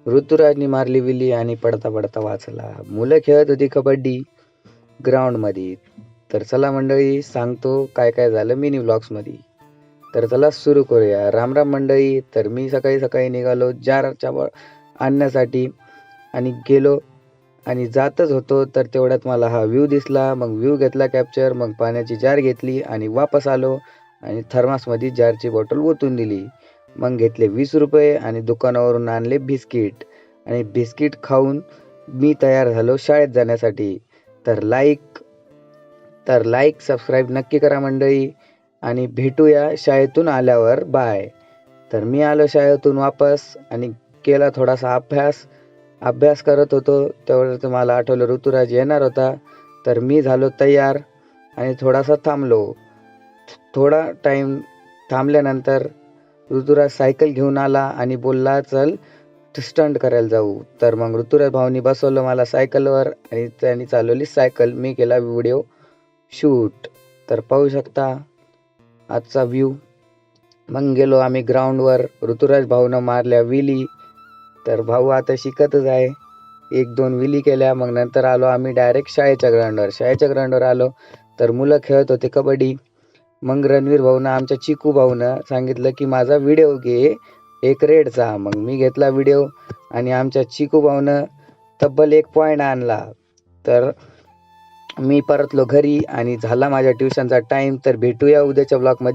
ऋतुराजनी मारली विली आणि पडता पडता वाचला. मुलं खेळत होती कबड्डी ग्राउंडमध्ये. तर चला मंडळी, सांगतो काय काय झालं मिनी व्लॉग्समध्ये. तर चला सुरू करूया. राम राम मंडळी. तर मी सकाळी सकाळी निघालो जारच्या आणण्यासाठी आणि गेलो आणि जातच होतो तर तेवढ्यात मला हा व्ह्यू दिसला. मग व्ह्यू घेतला कॅप्चर, मग पाण्याची जार घेतली आणि वापस आलो आणि थर्मासमध्ये जारची बॉटल ओतून दिली. मग घेतले 20 रुपये आणि दुकानावरून आणले बिस्किट आणि बिस्किट खाऊन मी तयार झालो शाळेत जाण्यासाठी. तर लाईक सबस्क्राईब नक्की करा मंडळी आणि भेटूया शाळेतून आल्यावर. बाय. तर मी आलो शाळेतून वापस आणि केला थोडासा अभ्यास करत होतो. तेवढं मला आठवलं ऋतुराज येणार होता. तर मी झालो तयार आणि थोडासा थांबलो. थोडा टाईम थांबल्यानंतर ऋतुराज सायकल घेऊन आला आणि बोलला चल स्टंट करायला जाऊ. तर मग ऋतुराज भाऊनी बसवलं मला सायकलवर आणि त्यांनी चालवली सायकल. मी केला व्हिडिओ शूट. तर पाहू शकता आजचा व्ह्यू. मग गेलो आम्ही ग्राउंडवर. ऋतुराज भाऊनं मारल्या विली. तर भाऊ आता शिकतच आहे. 1-2 विली केल्या. मग नंतर आलो आम्ही डायरेक्ट शाळेच्या ग्राउंडवर आलो. तर मुलं खेळत होते कबड्डी. मग रणवीर भाऊनं आमच्या चिकू भाऊनं सांगितलं की माझा व्हिडिओ घे एक रेडचा. मग मी घेतला व्हिडिओ आणि आमच्या चिकू भाऊनं तब्बल 1 पॉईंट आणला. तर मी परतलो घरी आणि झाला माझ्या ट्युशनचा टाईम. तर भेटूया उद्याच्या ब्लॉगमध्ये.